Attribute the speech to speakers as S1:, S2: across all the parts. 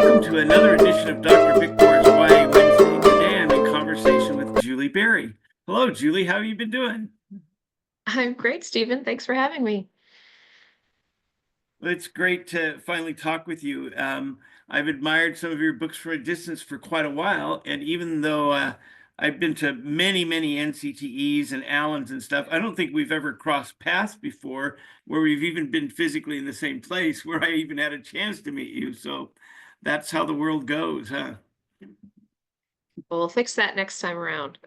S1: welcome to another edition of Dr. Bickmore's YA Wednesday. Today I'm in conversation with Julie Berry. Hello, Julie. How have you been doing?
S2: I'm great, Stephen. Thanks for having me.
S1: Well, it's great to finally talk with you. I've admired some of your books from a distance for quite a while, and even though I've been to many NCTEs and Allens and stuff, I don't think we've ever crossed paths before where we've even been physically in the same place where I even had a chance to meet you. So that's how the world goes, huh?
S2: Well, we'll fix that next time around.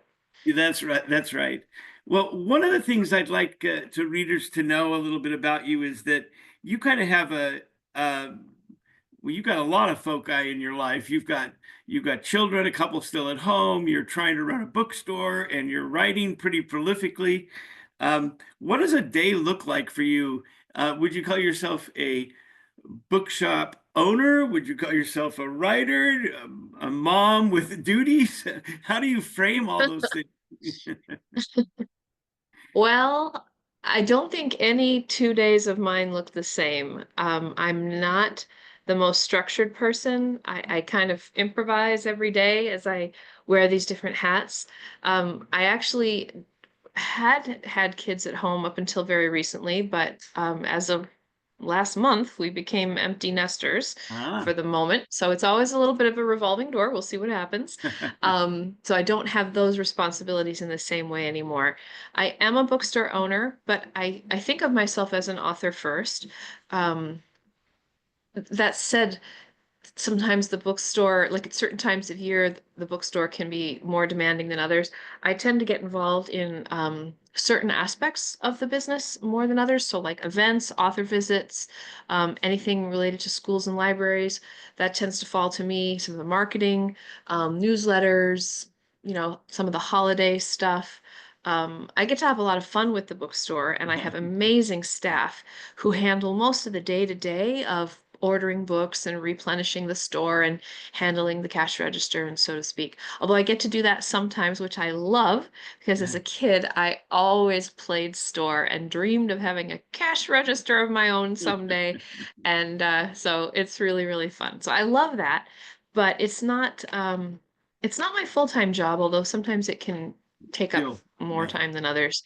S1: Yeah, that's right. That's right. Well, one of the things I'd like to readers to know a little bit about you is that you kind of have uh, well, you've got a lot of foci in your life. You've got children, a couple still at home. You're trying to run a bookstore, and you're writing pretty prolifically. What does a day look like for you? Would you call yourself a bookshop owner? Would you call yourself a writer, a mom with duties? How do you frame all those things?
S2: Well, I don't think any 2 days of mine look the same. I'm not the most structured person. I kind of improvise every day as I wear these different hats. I actually had kids at home up until very recently, but as of last month, we became empty nesters
S1: Ah,
S2: for the moment. So it's always a little bit of a revolving door. We'll see what happens. So I don't have those responsibilities in the same way anymore. I am a bookstore owner, but I think of myself as an author first. Um, that said, sometimes the bookstore, like at certain times of year, the bookstore can be more demanding than others. I tend to get involved in certain aspects of the business more than others. So, like events, author visits, anything related to schools and libraries, that tends to fall to me. Some of the marketing, newsletters, some of the holiday stuff. I get to have a lot of fun with the bookstore, and I have amazing staff who handle most of the day-to-day of ordering books and replenishing the store and handling the cash register and so to speak. Although I get to do that sometimes, which I love because as a kid, I always played store and dreamed of having a cash register of my own someday. And so it's really, really fun. So I love that, but it's not my full-time job, although sometimes it can take up
S1: still,
S2: more
S1: yeah,
S2: time than others.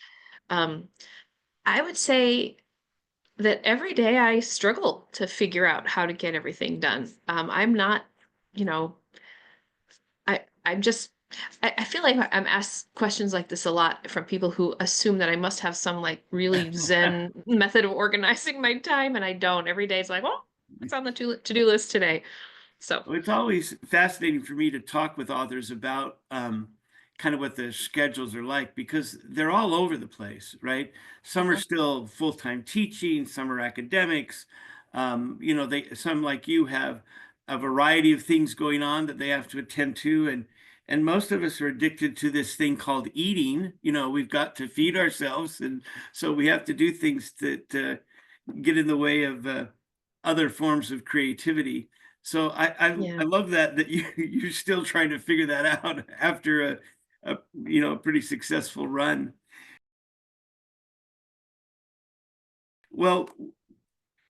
S2: Um, I would say that every day I struggle to figure out how to get everything done. I'm not, you know, I'm just, I feel like I'm asked questions like this a lot from people who assume that I must have some like really zen method of organizing my time, and I don't. Every day is like, well, what's on the to-do list today? So,
S1: well, it's always fascinating for me to talk with authors about kind of what their schedules are like because they're all over the place, right? Some are
S2: mhm,
S1: still full-time teaching, some are academics. Some like you have a variety of things going on that they have to attend to, and most of us are addicted to this thing called eating. We've got to feed ourselves, and so we have to do things that get in the way of other forms of creativity. So I
S2: yeah.
S1: love that you're still trying to figure that out after a pretty successful run. Well,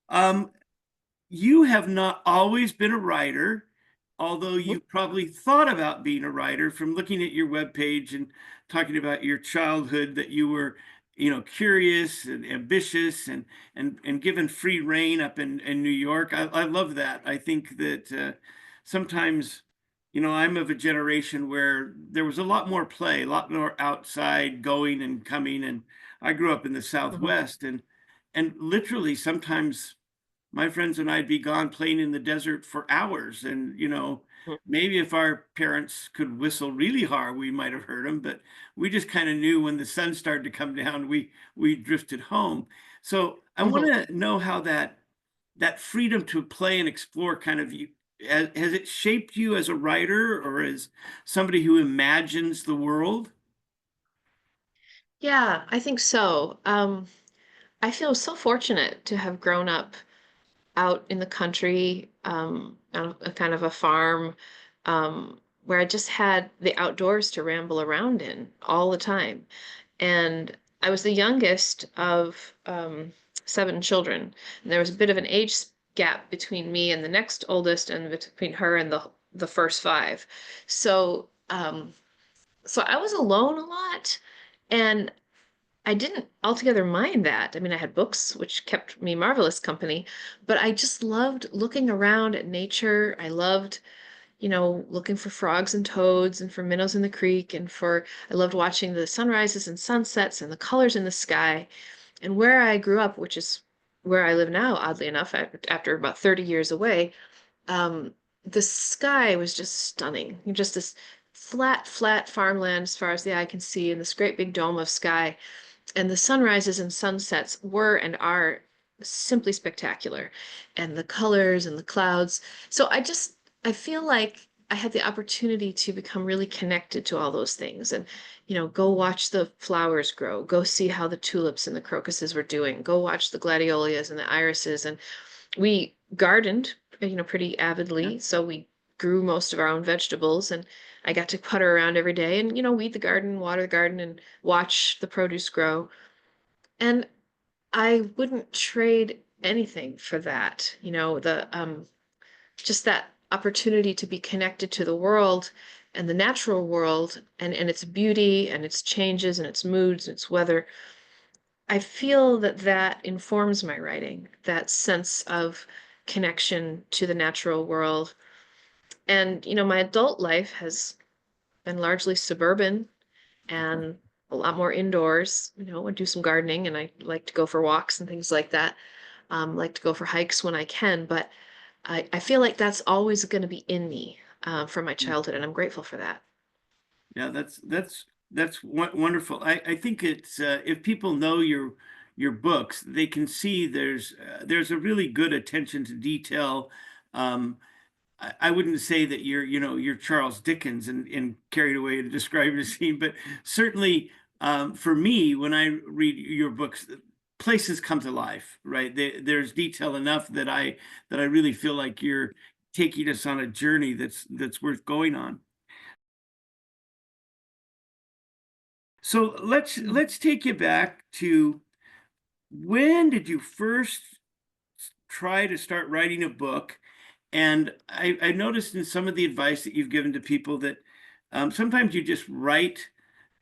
S1: um, you have not always been a writer, although you probably thought about being a writer from looking at your webpage and talking about your childhood, that you were, curious and ambitious and given free rein up in New York. I love that. I think that sometimes, I'm of a generation where there was a lot more play, a lot more outside going and coming. And I grew up in the
S2: Mhm.
S1: Southwest, and literally sometimes my friends and I'd be gone playing in the desert for hours. And, maybe if our parents could whistle really hard, we might have heard them, but we just kind of knew when the sun started to come down, we drifted home. So I want
S2: Mhm.
S1: to know how that freedom to play and explore kind of you has it shaped you as a writer or as somebody who imagines the world?
S2: Yeah, I think so. I feel so fortunate to have grown up out in the country, on a kind of a farm, where I just had the outdoors to ramble around in all the time. And I was the youngest of 7 children. And there was a bit of an age gap between me and the next oldest and between her and the first five. So so I was alone a lot, and I didn't altogether mind that. I mean, I had books, which kept me marvelous company, but I just loved looking around at nature. I loved, looking for frogs and toads and for minnows in the creek I loved watching the sunrises and sunsets and the colors in the sky. And where I grew up, which is where I live now, oddly enough, after about 30 years away, um, the sky was just stunning. Just this flat farmland as far as the eye can see, and this great big dome of sky. And the sunrises and sunsets were and are simply spectacular. And the colors and the clouds. So I feel like I had the opportunity to become really connected to all those things and, go watch the flowers grow, go see how the tulips and the crocuses were doing, go watch the gladiolus and the irises. And we gardened, pretty
S1: Yeah.
S2: avidly. So we grew most of our own vegetables, and I got to putter around every day and, weed the garden, water the garden, and watch the produce grow. And I wouldn't trade anything for that. The just that opportunity to be connected to the world and the natural world and its beauty and its changes and its moods and its weather. I feel that that informs my writing, that sense of connection to the natural world. And, my adult life has been largely suburban and a lot more indoors. I do some gardening and I like to go for walks and things like that. Like to go for hikes when I can, but I feel like that's always going to be in me from my childhood, and I'm grateful for that.
S1: Yeah, that's wonderful. I think it's if people know your books, they can see there's a really good attention to detail. Um, I wouldn't say that you're Charles Dickens and carried away to describe a scene, but certainly for me, when I read your books, places come to life, right? There's detail enough that I really feel like you're taking us on a journey that's worth going on. So
S2: Mm.
S1: let's take you back to when did you first try to start writing a book? And I noticed in some of the advice that you've given to people that sometimes you just write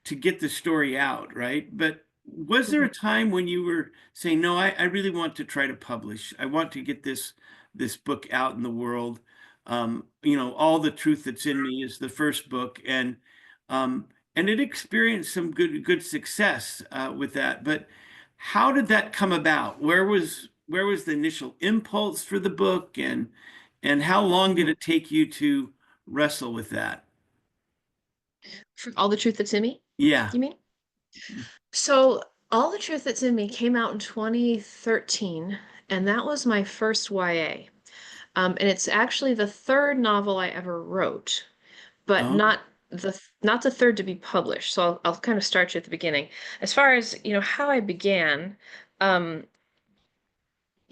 S1: to get the story out, right? But was there a
S2: Mhm.
S1: time when you were saying, no, I really want to try to publish. I want to get this book out in the world. All the truth that's in me is the first book, um, and it experienced some good success with that. But how did that come about? Where was the initial impulse for the book, and how long did
S2: Mhm.
S1: it take you to wrestle with that?
S2: For All the Truth That's in Me,
S1: Yeah.
S2: you mean? So, All the Truth That's in Me came out in 2013, and that was my first YA. And it's actually the third novel I ever wrote, but
S1: Oh.
S2: not the third to be published. So I'll kind of start you at the beginning. As far as, how I began, um,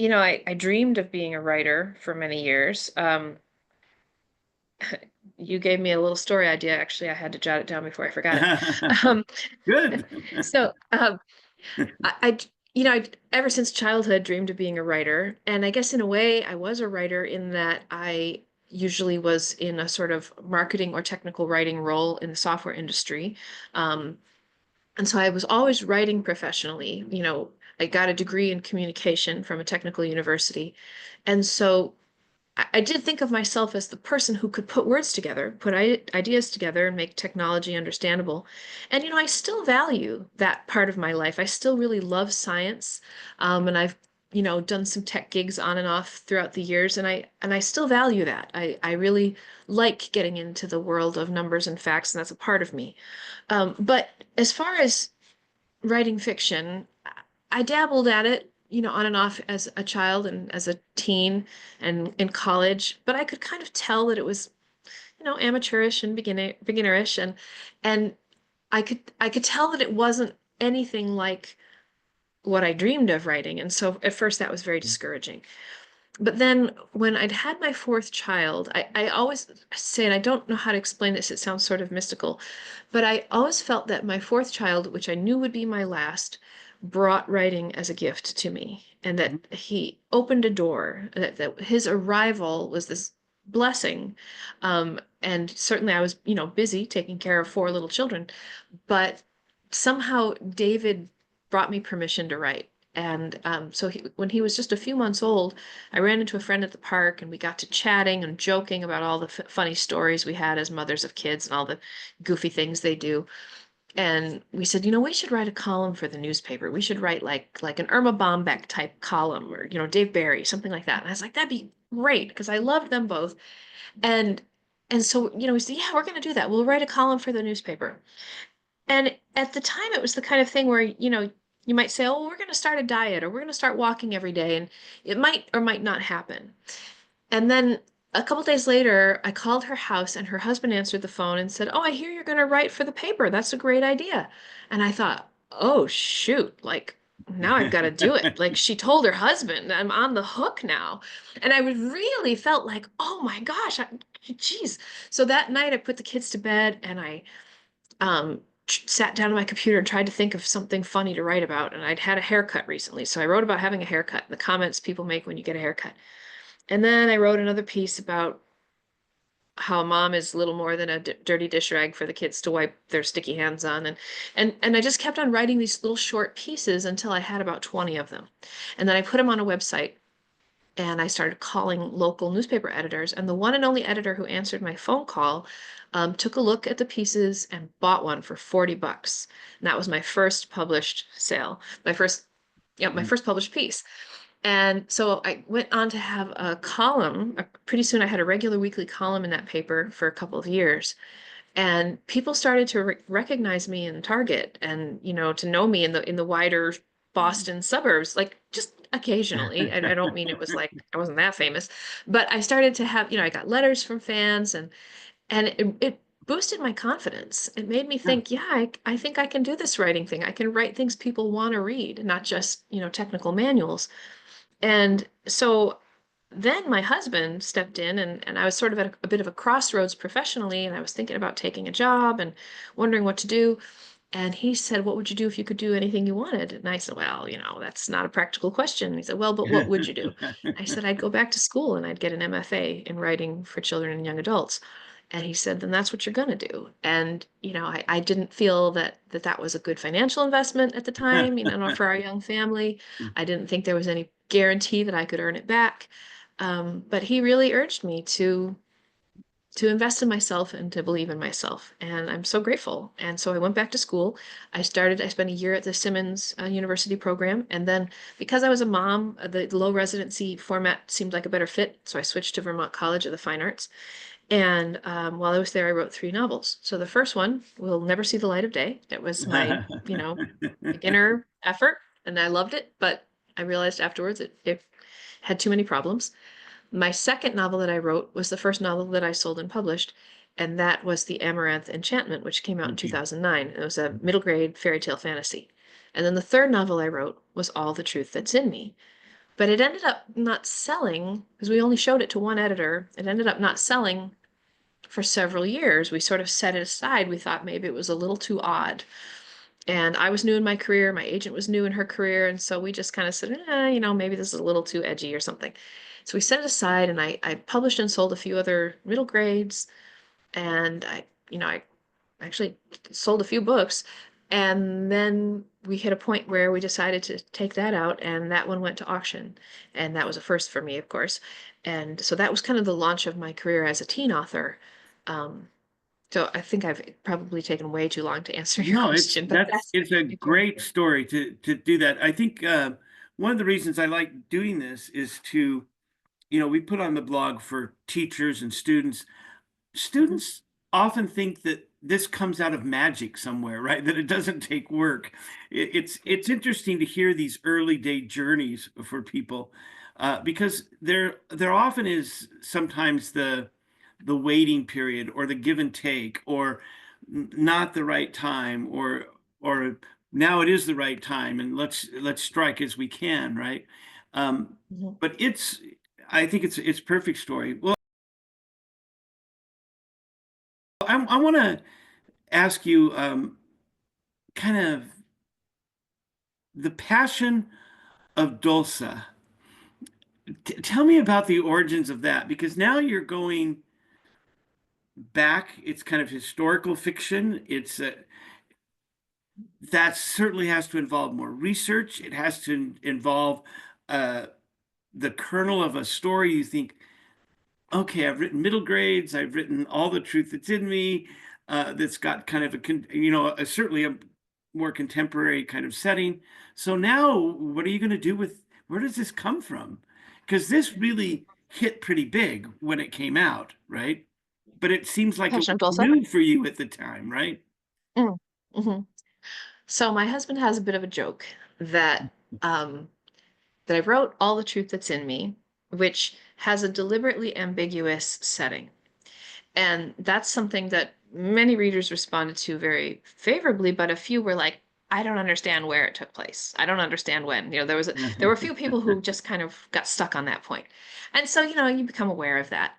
S2: I dreamed of being a writer for many years. You gave me a little story idea. Actually, I had to jot it down before I forgot it. Um,
S1: Good.
S2: so I ever since childhood dreamed of being a writer, and I guess in a way I was a writer in that I usually was in a sort of marketing or technical writing role in the software industry. Um, and so I was always writing professionally. I got a degree in communication from a technical university. And so I did think of myself as the person who could put words together, put ideas together, and make technology understandable. And I still value that part of my life. I still really love science, and I've done some tech gigs on and off throughout the years, and I still value that. I really like getting into the world of numbers and facts, and that's a part of me. But as far as writing fiction, I dabbled at it, on and off as a child and as a teen and in college, but I could kind of tell that it was, amateurish and beginnerish, and I could tell that it wasn't anything like what I dreamed of writing. And so at first that was very discouraging. But then when I'd had my fourth child, I always say, and I don't know how to explain this, it sounds sort of mystical, but I always felt that my fourth child, which I knew would be my last, brought writing as a gift to me. and that
S1: Mhm.
S2: he opened a door, that his arrival was this blessing. And certainly I was, busy taking care of four little children, but somehow David brought me permission to write. And so when he was just a few months old, I ran into a friend at the park and we got to chatting and joking about all the funny stories we had as mothers of kids and all the goofy things they do. And we said, we should write a column for the newspaper. We should write like an Irma Bombeck type column, or, Dave Barry, something like that. And I was like, that'd be great because I loved them both. And so, we said, yeah, we're going to do that. We'll write a column for the newspaper. And at the time, it was the kind of thing where, you might say, oh, we're going to start a diet or we're going to start walking every day. And it might or might not happen. And then a couple days later, I called her house and her husband answered the phone and said, oh, I hear you're going to write for the paper. That's a great idea. And I thought, oh, shoot, like now I've got to do it. Like she told her husband, I'm on the hook now. And I really felt like, oh my gosh, geez. So that night I put the kids to bed and I sat down on my computer and tried to think of something funny to write about. And I'd had a haircut recently. So I wrote about having a haircut and the comments people make when you get a haircut. And then I wrote another piece about how a mom is little more than a dirty dish rag for the kids to wipe their sticky hands on. And I just kept on writing these little short pieces until I had about 20 of them. And then I put them on a website and I started calling local newspaper editors. And the one and only editor who answered my phone call took a look at the pieces and bought one for $40. And that was my first published sale, my first published piece. And so I went on to have a column. Pretty soon I had a regular weekly column in that paper for a couple of years. And people started to recognize me in Target and, to know me in the wider Boston suburbs, like just occasionally. I don't mean it was like I wasn't that famous, but I started to have, I got letters from fans and it boosted my confidence. It made me
S1: Yeah.
S2: think, yeah, I think I can do this writing thing. I can write things people want to read, not just, technical manuals. And so then my husband stepped in and I was sort of at a bit of a crossroads professionally, and I was thinking about taking a job and wondering what to do. And he said, what would you do if you could do anything you wanted? And I said, well, that's not a practical question. And he said, well, but what would you do? I said, I'd go back to school and I'd get an MFA in writing for children and young adults. And he said, then that's what you're going to do. And, I didn't feel that was a good financial investment at the time, for our young family. I didn't think there was any guarantee that I could earn it back. But he really urged me to invest in myself and to believe in myself. And I'm so grateful. And so I went back to school. I spent a year at the Simmons University program. And then because I was a mom, the low residency format seemed like a better fit. So I switched to Vermont College of the Fine Arts. And while I was there, I wrote three novels. So the first one will never see the light of day. It was my, beginner effort, and I loved it. But I realized afterwards it had too many problems. My second novel that I wrote was the first novel that I sold and published, and that was The Amaranth Enchantment, which came out in 2009. It was a middle grade fairy tale fantasy. And then the third novel I wrote was All the Truth That's in Me. But it ended up not selling because we only showed it to one editor. It ended up not selling for several years. We sort of set it aside. We thought maybe it was a little too odd. And I was new in my career, my agent was new in her career, and so we just kind of said, maybe this is a little too edgy or something. So we set it aside, and I published and sold a few other middle grades, and I actually sold a few books. And then we hit a point where we decided to take that out, and that one went to auction. And that was a first for me, of course. And so that was kind of the launch of my career as a teen author. Um, so I think I've probably taken way too long to answer your
S1: No, it's
S2: question, but
S1: that's
S2: that's
S1: it's a
S2: my journey.
S1: great story to do that. I think one of the reasons I like doing this is to, we put on the blog for teachers and students.
S2: Mhm,
S1: Students often think that this comes out of magic somewhere, right? That it doesn't take work. It's interesting to hear these early day journeys for people, because there often is sometimes the waiting period or the give and take or not the right time or now it is the right time and let's strike as we can, right? Um,
S2: mhm.
S1: but I think it's perfect story. Well, I want to ask you kind of the passion of Dolssa. Tell me about the origins of that, because now you're going back. It's kind of historical fiction. That certainly has to involve more research. It has to involve uh, the kernel of a story. You think, okay, I've written middle grades. I've written all the truth that's in me. That's got kind of certainly a more contemporary kind of setting. So now, what are you going to do with? Where does this come from? Because this really hit pretty big when it came out, right? But it seems like it
S2: Passion
S1: was
S2: of Dolsa.
S1: new for you at the time, right?
S2: Mm. hmm So my husband has a bit of a joke that um, that I wrote all the truth that's in me, which has a deliberately ambiguous setting. And that's something that many readers responded to very favorably, but a few were like, I don't understand where it took place. I don't understand when. There were a few people who just kind of got stuck on that point. And so, you become aware of that.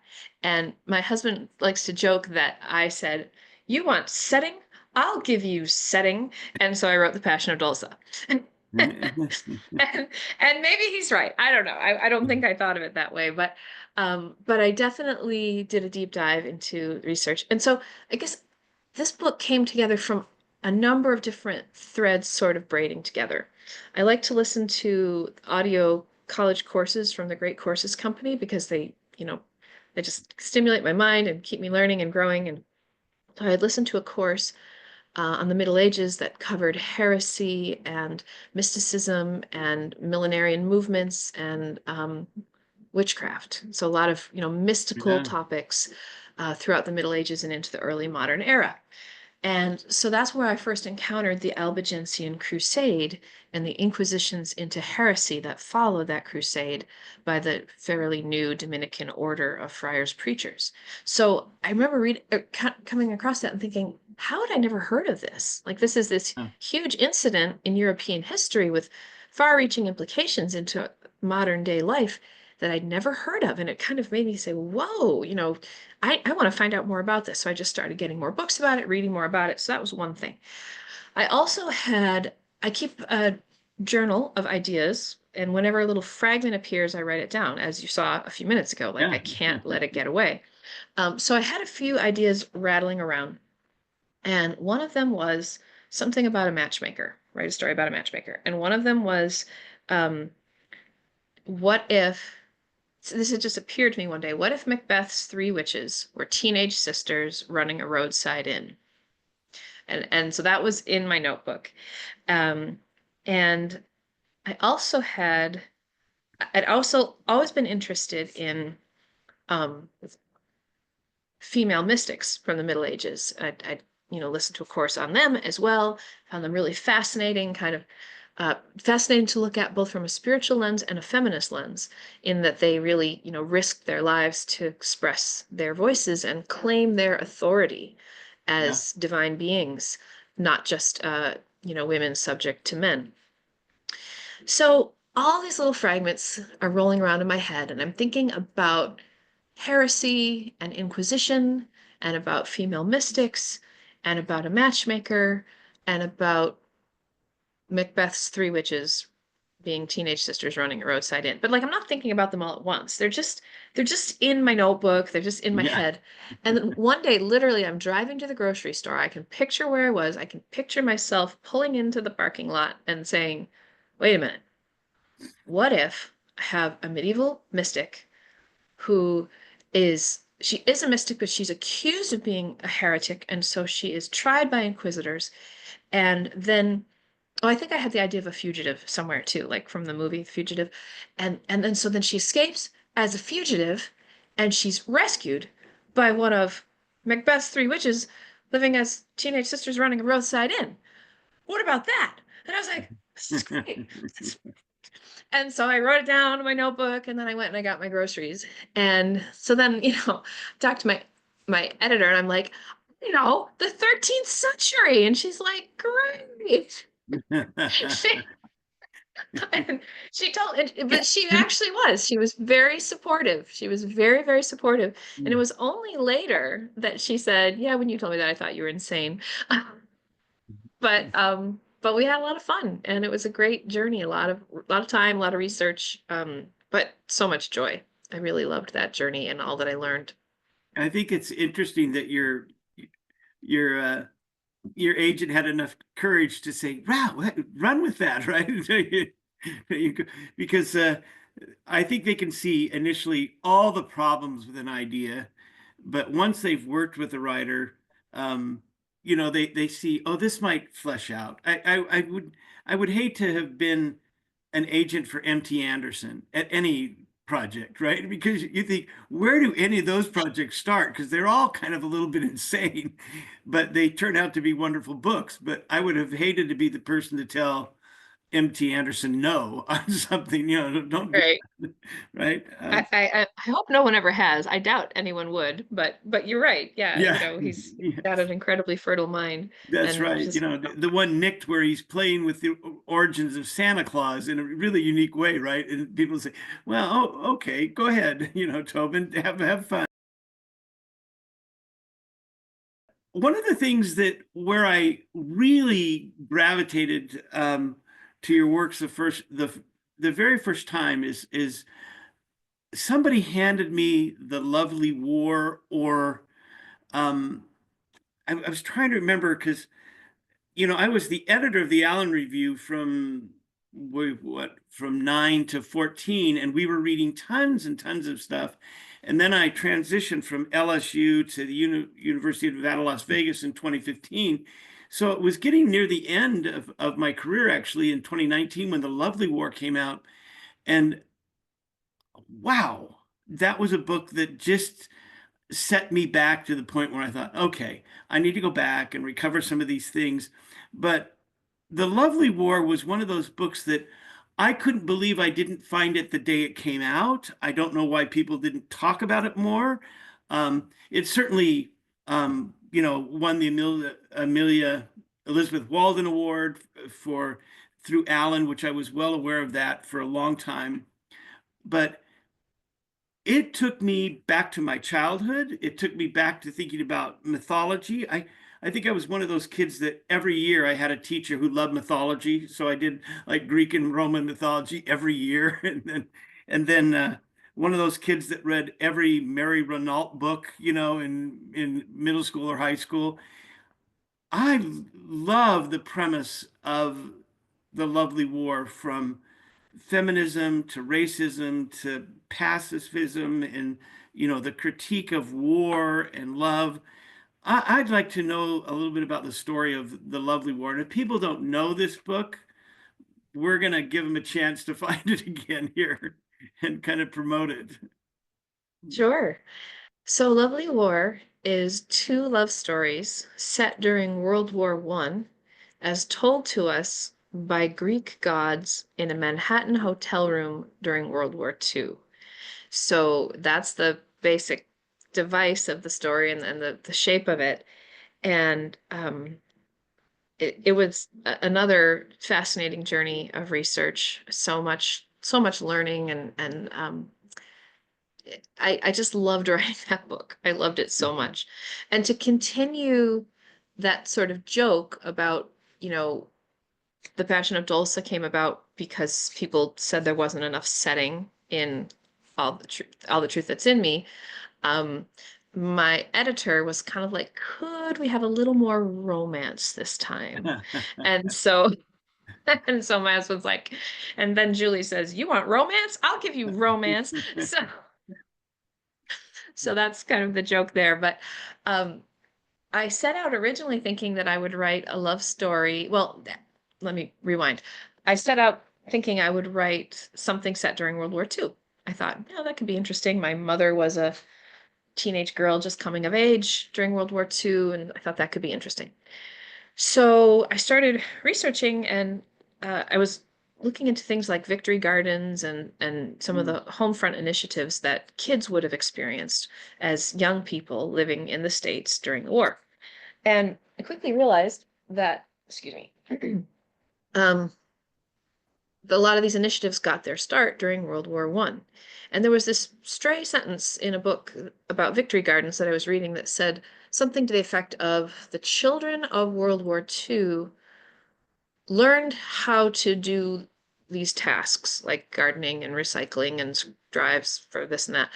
S2: And my husband likes to joke that I said, "You want setting? I'll give you setting." And so I wrote The Passion of Dolsa. And maybe he's right. I don't know. I don't think I thought of it that way, but I definitely did a deep dive into research. And so I guess this book came together from a number of different threads sort of braiding together. I like to listen to audio college courses from the Great Courses Company because they just stimulate my mind and keep me learning and growing. And so I had listened to a course on the Middle Ages that covered heresy and mysticism and millenarian movements and witchcraft. So a lot of mystical
S1: Yeah,
S2: topics throughout the Middle Ages and into the early modern era. And so that's where I first encountered the Albigensian Crusade and the inquisitions into heresy that followed that crusade by the fairly new Dominican order of friars preachers. So I remember coming across that and thinking, how had I never heard of this? Like, this is this
S1: yeah,
S2: huge incident in European history with far-reaching implications into modern day life that I'd never heard of. And it kind of made me say, whoa, I want to find out more about this. So I just started getting more books about it, reading more about it. So that was one thing. I also I keep a journal of ideas. And whenever a little fragment appears, I write it down, as you saw a few minutes ago. Like, I
S1: yeah.
S2: can't let it get away. So I had a few ideas rattling around. And one of them was something about a matchmaker, write a story about a matchmaker. And one of them was, um, what if so this had just appeared to me one day. What if Macbeth's three witches were teenage sisters running a roadside inn? And so that was in my notebook. Um, and I also I'd also always been interested in um, female mystics from the Middle Ages. I listened to a course on them as well. Found them really fascinating, kind of fascinating to look at both from a spiritual lens and a feminist lens, in that they really, risked their lives to express their voices and claim their authority
S1: Yeah.
S2: as divine beings, not just, women subject to men. So all these little fragments are rolling around in my head, and I'm thinking about heresy and inquisition, and about female mystics, and about a matchmaker, and about Macbeth's three witches being teenage sisters running a roadside inn. But like, I'm not thinking about them all at once. They're just in my notebook. They're just in my
S1: Yeah.
S2: head. And then one day, literally, I'm driving to the grocery store. I can picture where I was. I can picture myself pulling into the parking lot and saying, wait a minute, what if I have a medieval mystic who she is a mystic, but she's accused of being a heretic, and so she is tried by inquisitors, and then oh, I think I had the idea of a fugitive somewhere too, like from the movie Fugitive. And then so then she escapes as a fugitive and she's rescued by one of Macbeth's three witches living as teenage sisters running a roadside inn. What about that? And I was like, this is great. And so I wrote it down in my notebook and then I went and I got my groceries. And so then, talked to my editor and I'm like, the 13th century. And she's like, great. She, and but she actually was. She was very supportive. She was very, very supportive. And it was only later that she said, "Yeah, when you told me that, I thought you were insane." But but we had a lot of fun, and it was a great journey. A lot of time, a lot of research, but so much joy. I really loved that journey and all that I learned.
S1: I think it's interesting that your your agent had enough courage to say, "Wow, run with that," right? Because I think they can see initially all the problems with an idea, but once they've worked with a writer, um, they see, oh, this might flesh out. I would hate to have been an agent for MT Anderson at any project, right? Because you think, where do any of those projects start? Because they're all kind of a little bit insane, but they turn out to be wonderful books. But I would have hated to be the person to tell MT Anderson no on something, don't do
S2: Right.
S1: that, right?
S2: I hope no one ever has. I doubt anyone would, but you're right. Yeah,
S1: Yeah,
S2: he's
S1: yeah,
S2: got an incredibly fertile mind
S1: that's
S2: and
S1: right.
S2: just
S1: The one Nicked where he's playing with the origins of Santa Claus in a really unique way, right? And people say, well, oh, okay, go ahead, Tobin, have fun. One of the things that where I really gravitated to your works the very first time is somebody handed me The Lovely War, or um, I was trying to remember because I was the editor of the Allen Review from 9 to 14, and we were reading tons and tons of stuff. And then I transitioned from LSU to the University of Nevada, Las Vegas in 2015. So it was getting near the end of my career, actually, in 2019 when The Lovely War came out. And wow, that was a book that just set me back to the point where I thought, okay, I need to go back and recover some of these things. But The Lovely War was one of those books that I couldn't believe I didn't find it the day it came out. I don't know why people didn't talk about it more. It certainly, won the Amelia Elizabeth Walden Award for through Allen, which I was well aware of that for a long time. But it took me back to my childhood. It took me back to thinking about mythology. I think I was one of those kids that every year I had a teacher who loved mythology. So I did like Greek and Roman mythology every year. And then one of those kids that read every Mary Renault book, in middle school or high school. I love the premise of The Lovely War, from feminism to racism to pacifism, and the critique of war and love. I'd like to know a little bit about the story of The Lovely War. And if people don't know this book, we're going to give them a chance to find it again here and kind of promote it.
S2: sure. So Lovely War is two love stories set during World War One, as told to us by Greek gods in a Manhattan hotel room during World War Two. So that's the basic device of the story and the shape of it. And it was another fascinating journey of research. So much learning and I just loved writing that book. I loved it so much. And to continue that sort of joke about, you know, the Passion of Dolssa came about because people said there wasn't enough setting in all the truth that's in me. Um, my editor was kind of like, could we have a little more romance this time? And so and so my husband's like, and then Julie says, you want romance? I'll give you romance. So that's kind of the joke there. But um, I set out originally thinking that I would write a love story. Well, let me rewind. I set out thinking I would write something set during World War II. I thought, yeah, that could be interesting. My mother was a teenage girl just coming of age during World War II, and I thought that could be interesting. So I started researching, and I was looking into things like victory gardens and some of the home front initiatives that kids would have experienced as young people living in the States during the war. And I quickly realized that, excuse me, um, a lot of these initiatives got their start during World War One. And there was this stray sentence in a book about victory gardens that I was reading that said something to the effect of the children of World War II learned how to do these tasks like gardening and recycling and drives for this and that,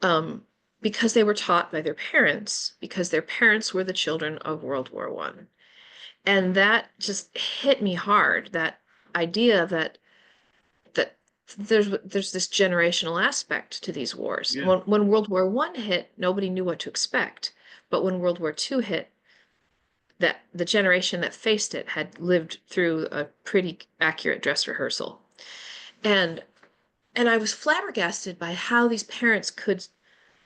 S2: um, because they were taught by their parents, because their parents were the children of World War One. And that just hit me hard, that idea that there's this generational aspect to these wars.
S1: Yeah.
S2: When World War One hit, nobody knew what to expect. But when World War Two hit, that the generation that faced it had lived through a pretty accurate dress rehearsal. And and I was flabbergasted by how these parents could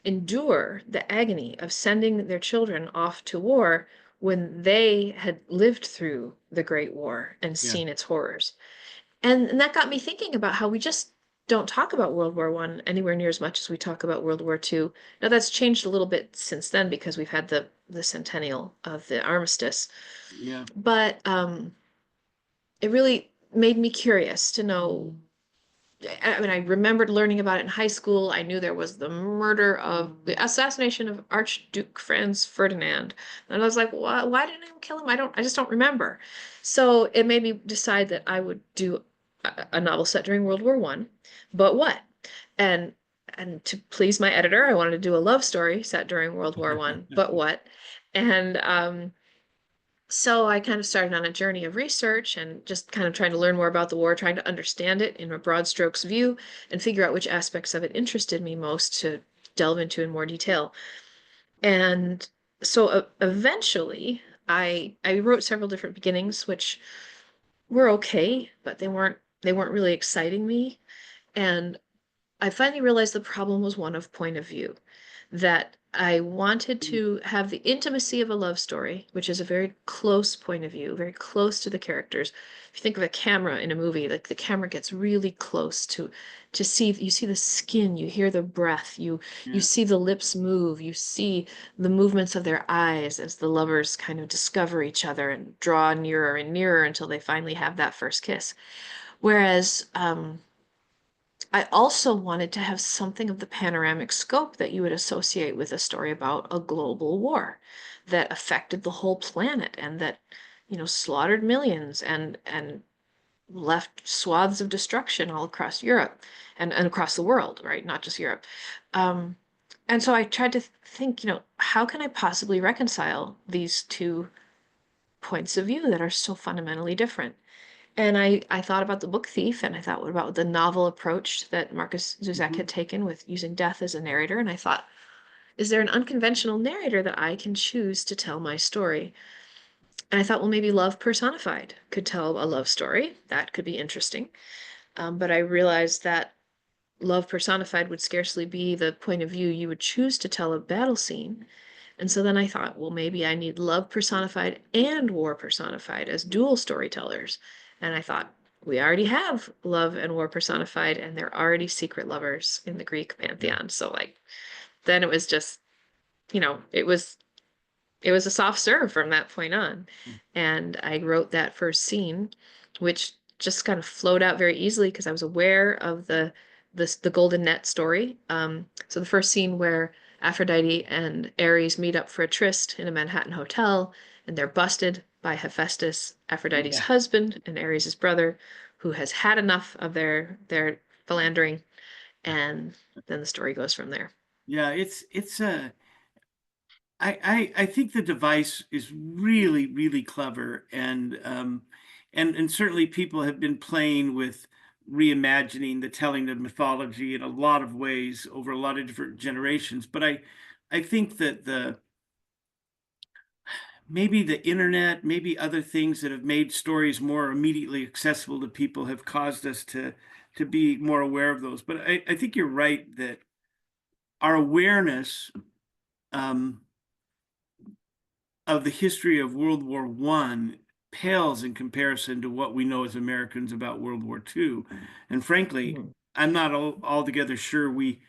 S2: endure the agony of sending their children off to war when they had lived through the Great War and
S1: Yeah.
S2: seen its horrors. And that got me thinking about how we just don't talk about World War One anywhere near as much as we talk about World War Two. Now that's changed a little bit since then because we've had the centennial of the armistice.
S1: Yeah.
S2: But it really made me curious to know. I mean, I remembered learning about it in high school. I knew there was the assassination of Archduke Franz Ferdinand. And I was like, why didn't anyone kill him? I just don't remember. So it made me decide that I would do a novel set during World War One. But what? And and to please my editor, I wanted to do a love story set during World War One. But what? And so I kind of started on a journey of research and just kind of trying to learn more about the war, trying to understand it in a broad strokes view and figure out which aspects of it interested me most to delve into in more detail. And so eventually I wrote several different beginnings which were okay, but they weren't really exciting me. And I finally realized the problem was one of point of view, that I wanted to have the intimacy of a love story, which is a very close point of view, very close to the characters. If you think of a camera in a movie, like the camera gets really close to see you see the skin, you hear the breath, you
S1: Yeah.
S2: see the lips move, you see the movements of their eyes as the lovers kind of discover each other and draw nearer and nearer until they finally have that first kiss. Whereas I also wanted to have something of the panoramic scope that you would associate with a story about a global war that affected the whole planet and that, slaughtered millions and left swaths of destruction all across Europe and across the world, right? Not just Europe. Um, and so I tried to think, how can I possibly reconcile these two points of view that are so fundamentally different? And I thought about the book Thief, and I thought, what about the novel approach that Marcus Zuzek
S1: Mhm.
S2: had taken with using death as a narrator? And I thought, is there an unconventional narrator that I can choose to tell my story? And I thought, well, maybe love personified could tell a love story. That could be interesting. But I realized that love personified would scarcely be the point of view you would choose to tell a battle scene. And so then I thought, well, maybe I need love personified and war personified as dual storytellers. And I thought, we already have love and war personified, and they're already secret lovers in the Greek
S1: Yeah.
S2: pantheon. So like then it was just, it was a soft serve from that point on. And I wrote that first scene, which just kind of flowed out very easily because I was aware of the golden net story. So the first scene where Aphrodite and Ares meet up for a tryst in a Manhattan hotel, and they're busted by Hephaestus, Aphrodite's
S1: Yeah.
S2: husband and Ares' brother, who has had enough of their philandering, and then the story goes from there.
S1: Yeah. I think the device is really, really clever, and certainly people have been playing with reimagining the telling of mythology in a lot of ways over a lot of different generations. But I think that the maybe the internet, maybe other things that have made stories more immediately accessible to people have caused us to be more aware of those. But I think you're right that our awareness um, of the history of World War One pales in comparison to what we know as Americans about World War Two. And frankly,
S2: Mhm.
S1: I'm not altogether sure we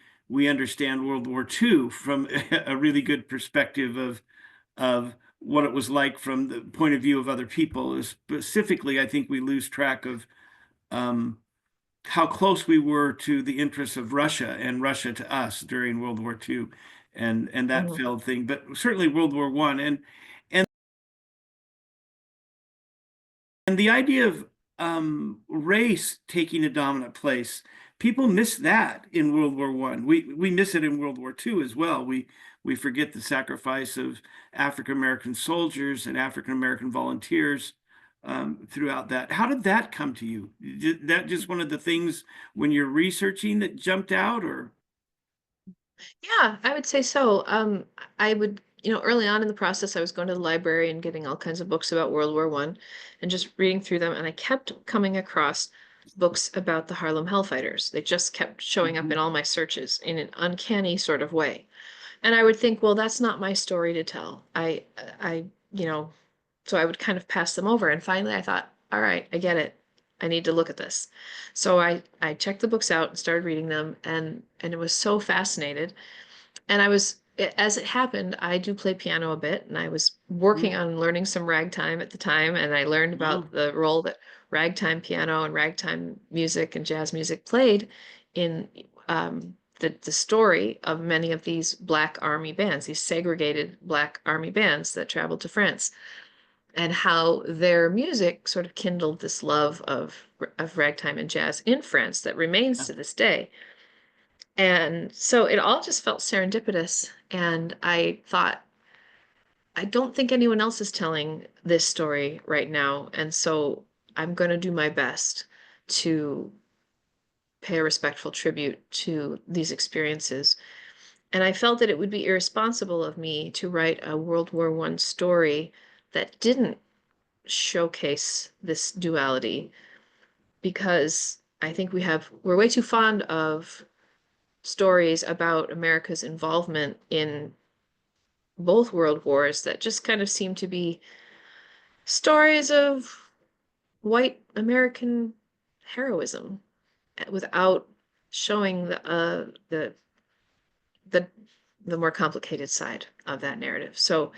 S1: understand World War Two from a really good perspective of what it was like from the point of view of other people. Specifically, I think we lose track of um, how close we were to the interests of Russia and Russia to us during World War Two, and that
S2: Mhm.
S1: failed thing. But certainly World War One, and And the idea of race taking a dominant place, people miss that in World War One. We miss it in World War Two as well. We forget the sacrifice of African American soldiers and African American volunteers throughout that. How did that come to you? Did that just one of the things when you're researching that jumped out, or?
S2: Yeah, I would say so. I would, early on in the process, I was going to the library and getting all kinds of books about World War One and just reading through them. And I kept coming across books about the Harlem Hellfighters. They just kept showing up in
S1: Mhm.
S2: all my searches in an uncanny sort of way. And I would think, well, that's not my story to tell. I, so I would kind of pass them over. And finally I thought, all right, I get it. I need to look at this. So I checked the books out and started reading them and it was so fascinated. And as it happened, I do play piano a bit, and I was working on learning some ragtime at the time, and I learned about
S1: Oh,
S2: the role that ragtime piano and ragtime music and jazz music played in the story of many of these Black Army bands, these segregated Black Army bands that traveled to France, and how their music sort of kindled this love of ragtime and jazz in France that remains
S1: yeah.
S2: to this day. And so it all just felt serendipitous. And I thought, I don't think anyone else is telling this story right now. And so I'm going to do my best to pay a respectful tribute to these experiences. And I felt that it would be irresponsible of me to write a World War One story that didn't showcase this duality because I think we're way too fond of stories about America's involvement in both world wars that just kind of seem to be stories of white American heroism without showing the the more complicated side of that narrative. So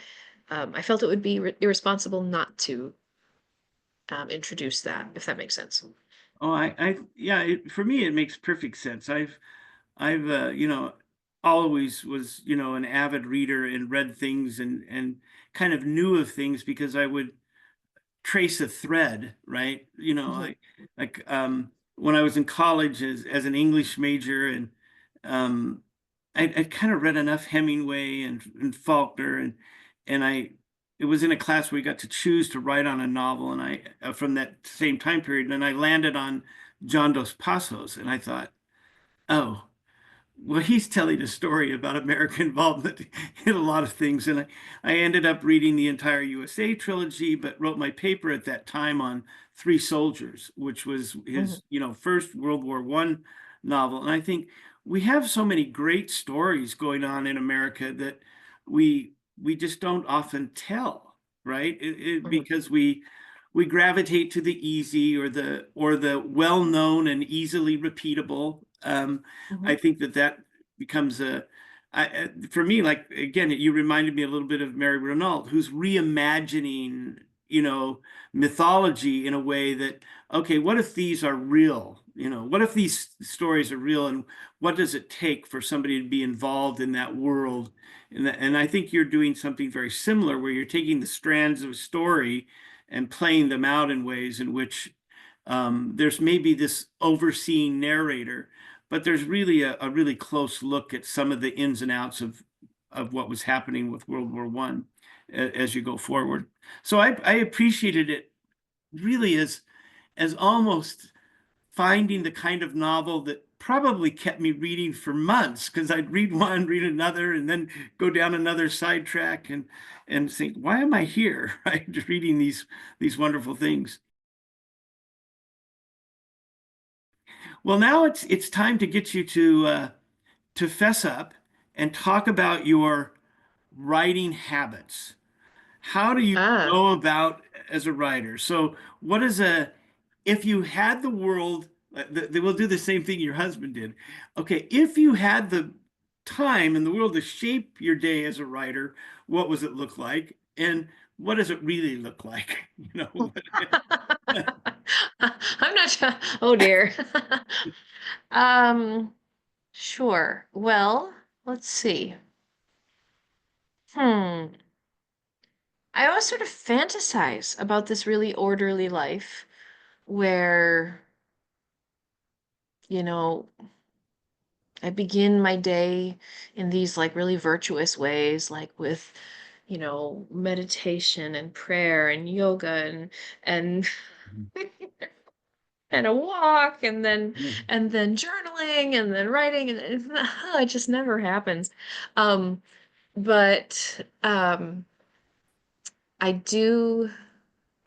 S2: I felt it would be irresponsible not to introduce that, if that makes sense.
S1: Oh, yeah, for me, it makes perfect sense. I've, always was, an avid reader and read things and kind of knew of things because I would trace a thread, right?
S2: Hmm.
S1: When I was in college as an English major, and um, I kind of read enough Hemingway and Faulkner, and it was in a class where we got to choose to write on a novel, and I from that same time period, and I landed on John Dos Passos, and I thought, oh. Well, he's telling a story about American involvement in a lot of things. And I ended up reading the entire USA trilogy, but wrote my paper at that time on Three Soldiers, which was
S2: Hmm.
S1: his, first World War One novel. And I think we have so many great stories going on in America that we just don't often tell, right?
S2: Hmm.
S1: Because we gravitate to the easy or the well-known and easily repeatable.
S2: Hmm.
S1: I think that becomes for me, like again, you reminded me a little bit of Mary Renault, who's reimagining, mythology in a way that, okay, what if these are real? What if these stories are real, and what does it take for somebody to be involved in that world? And I think you're doing something very similar, where you're taking the strands of a story and playing them out in ways in which there's maybe this overseeing narrator, but there's really a really close look at some of the ins and outs of what was happening with World War One as you go forward. So I appreciated it really as almost finding the kind of novel that probably kept me reading for months, because I'd read one, read another, and then go down another sidetrack and think, why am I here? Right, just reading these wonderful things. Well, now it's time to get you to fess up and talk about your writing habits. How do you
S2: Ah,
S1: go about as a writer? So, what is if you had the world, they will do the same thing your husband did. Okay, if you had the time and the world to shape your day as a writer, what does it look like? And what does it really look like?
S2: I'm not sure. Oh dear. Um, sure. Well, let's see. Hmm. I always sort of fantasize about this really orderly life where, you know, I begin my day in these like really virtuous ways, like with, meditation and prayer and yoga and and a walk
S1: Mhm.
S2: and then journaling and then writing and it just never happens. Um, but I do,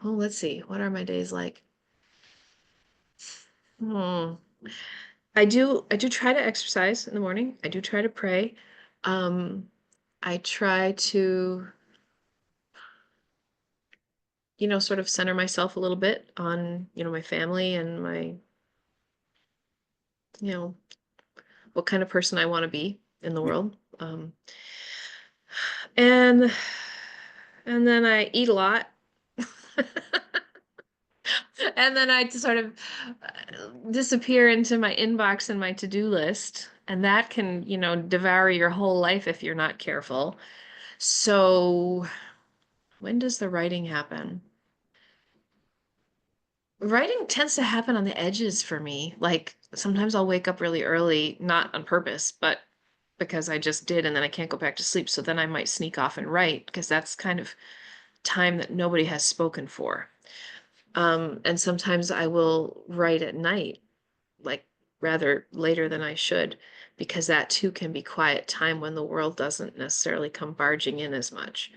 S2: oh, let's see, what are my days like? Hmm. I do try to exercise in the morning. I do try to pray. Um, I try to, sort of center myself a little bit on, my family and you know, what kind of person I want to be in the world. And and then I eat a lot. And then I sort of disappear into my inbox and my to-do list. And that can, devour your whole life if you're not careful. So when does the writing happen? Writing tends to happen on the edges for me. Like sometimes I'll wake up really early, not on purpose, but because I just did, and then I can't go back to sleep. So then I might sneak off and write because that's kind of time that nobody has spoken for. And sometimes I will write at night, like rather later than I should, because that too can be quiet time when the world doesn't necessarily come barging in as much.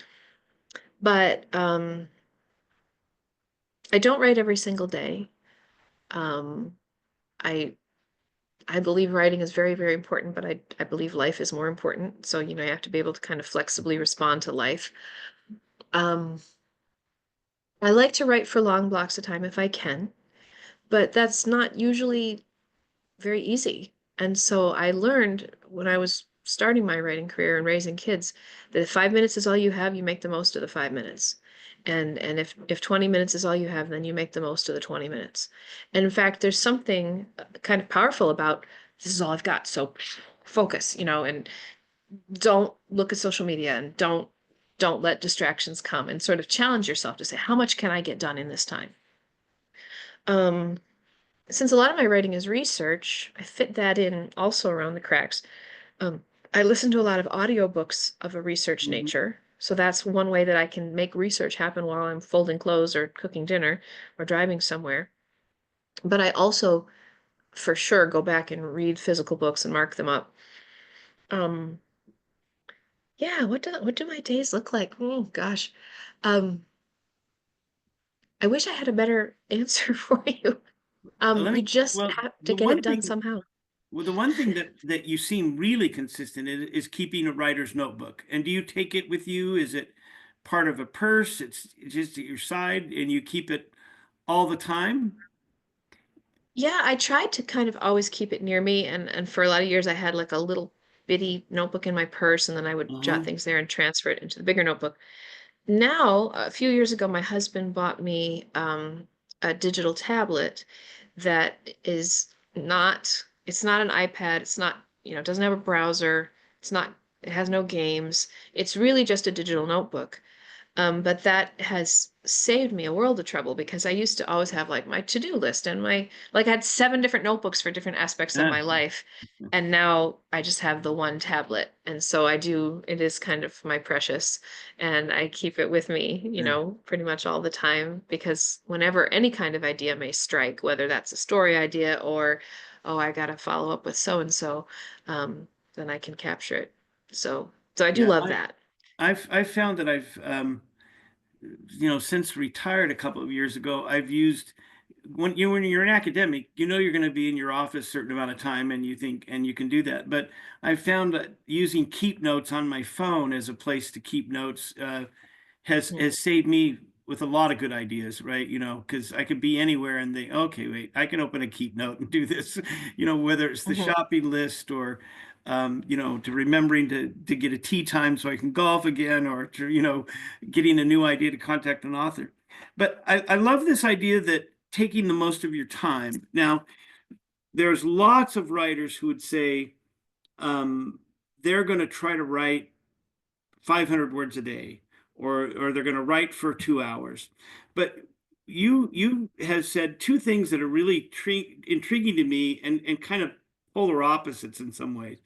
S2: But I don't write every single day. Um, I I believe writing is very, very important, but I believe life is more important. So, you have to be able to kind of flexibly respond to life. Um, I like to write for long blocks of time if I can, but that's not usually very easy. And so I learned when I was starting my writing career and raising kids that if 5 minutes is all you have, you make the most of the 5 minutes. And if 20 minutes is all you have, then you make the most of the 20 minutes. And in fact, there's something kind of powerful about this is all I've got. So focus, and don't look at social media and don't let distractions come and sort of challenge yourself to say, how much can I get done in this time? Um, since a lot of my writing is research, I fit that in also around the cracks. Um, I listen to a lot of audiobooks of a research
S1: Mhm.
S2: nature. So that's one way that I can make research happen while I'm folding clothes or cooking dinner or driving somewhere. But I also, for sure, go back and read physical books and mark them up. Um, yeah, what do my days look like? Oh gosh. Um, I wish I had a better answer for you.
S1: Let
S2: You
S1: me,
S2: just
S1: well,
S2: have to
S1: the
S2: get
S1: one
S2: it done
S1: thing,
S2: somehow.
S1: well, the one thing that you seem really consistent is keeping a writer's notebook. And do you take it with you? Is it part of a purse? It's just at your side and you keep it all the time?
S2: Yeah, I tried to kind of always keep it near me, and for a lot of years I had like a little bitty notebook in my purse, and then I would
S1: Uh-huh.
S2: jot things there and transfer it into the bigger notebook. Now, a few years ago, my husband bought me a digital tablet that is not, it's not an iPad, it's not, it doesn't have a browser, it has no games. It's really just a digital notebook. But that has saved me a world of trouble because I used to always have like my to-do list and like I had 7 different notebooks for different aspects of my
S1: Ah,
S2: life. And now I just have the one tablet. And so it is kind of my precious. And I keep it with me,
S1: yeah.
S2: pretty much all the time because whenever any kind of idea may strike, whether that's a story idea or, oh, I gotta follow up with so and so, then I can capture it. So I do
S1: Yeah,
S2: love that.
S1: I've found that since retired a couple of years ago, I've used when you're an academic, you're going to be in your office a certain amount of time, and you think and you can do that. But I've found that using keep notes on my phone as a place to keep notes has saved me with a lot of good ideas, right? Because I could be anywhere and think, okay, wait, I can open a keep note and do this, whether it's the
S2: Mhm.
S1: shopping list or to remembering to get a tea time so I can golf again, or to, getting a new idea to contact an author. But I love this idea that taking the most of your time. Now, there's lots of writers who would say um, they're going to try to write 500 words a day or they're going to write for 2 hours. But you have said two things that are really intriguing to me and kind of polar opposites in some ways.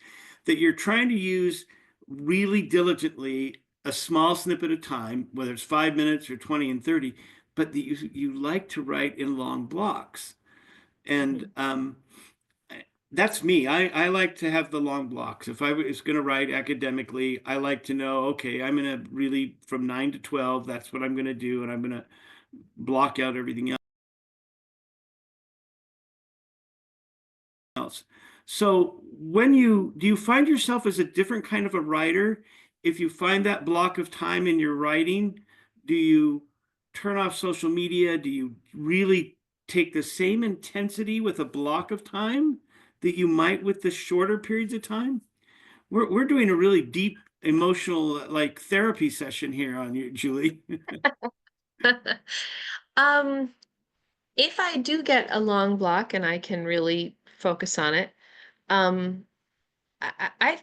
S1: That you're trying to use really diligently a small snippet of time, whether it's 5 minutes or 20 and 30, but that you like to write in long blocks. And
S2: Mhm.
S1: that's me. I like to have the long blocks. If I was going to write academically, I like to know, okay, I'm going to really from 9 to 12, that's what I'm going to do. And I'm going to block out everything else. So when do you find yourself as a different kind of a writer? If you find that block of time in your writing, do you turn off social media? Do you really take the same intensity with a block of time that you might with the shorter periods of time? We're doing a really deep emotional like therapy session here on you, Julie.
S2: Um, if I do get a long block and I can really focus on it, um, I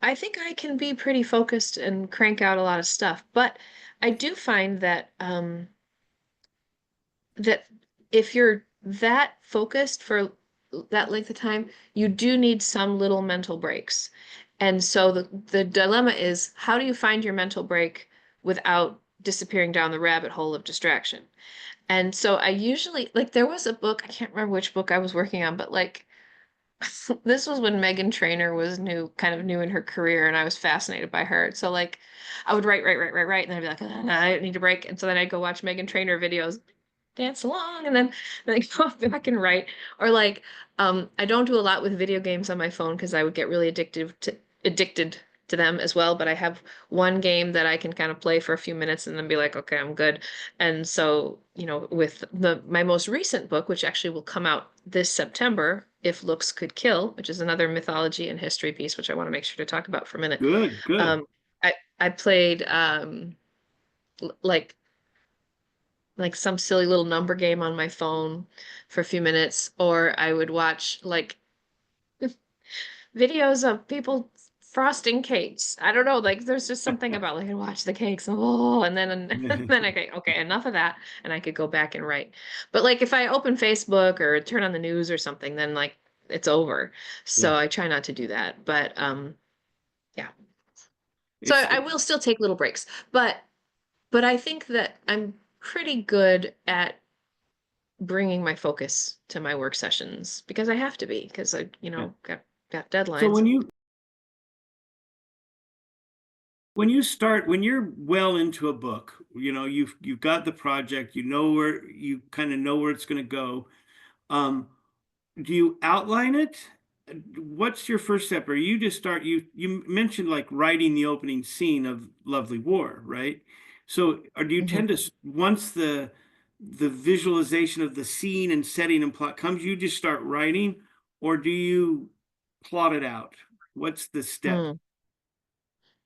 S2: I think I can be pretty focused and crank out a lot of stuff. But I do find that that if you're that focused for that length of time, you do need some little mental breaks. And so the dilemma is how do you find your mental break without disappearing down the rabbit hole of distraction? And so I usually like there was a book, I can't remember which book I was working on, but like this was when Megan Trainor was new, kind of new in her career, and I was fascinated by her. So like I would write, and then I'd be like, I need a break. And so then I'd go watch Megan Trainor videos, dance along, and then I go back and write. Or like I don't do a lot with video games on my phone because I would get really addicted to them as well. But I have one game that I can kind of play for a few minutes and then be like, okay, I'm good. And so, with the my most recent book, which actually will come out this September, If Looks Could Kill, which is another mythology and history piece, which I want to make sure to talk about for a minute.
S1: Good, good.
S2: Um, I played like some silly little number game on my phone for a few minutes, or I would watch like videos of people frosting cakes. I don't know, like there's just something about like I watch the cakes, oh, and then and then I go, okay, enough of that, and I could go back and write. But like if I open Facebook or turn on the news or something, then like it's over.
S1: Yeah.
S2: So I try not to do that. But yeah. So
S1: It's
S2: I will still take little breaks, but I think that I'm pretty good at bringing my focus to my work sessions because I have to be because I,
S1: yeah.
S2: got
S1: So
S2: deadlines.
S1: when you're well into a book, you've got the project, you know where you kind of know where it's going to go. Um, do you outline it? What's your first step? Or you just start you mentioned like writing the opening scene of Lovely War, right? So, or do you
S2: Mhm.
S1: tend to once the visualization of the scene and setting and plot comes, you just start writing, or do you plot it out? What's the step?
S2: Mm.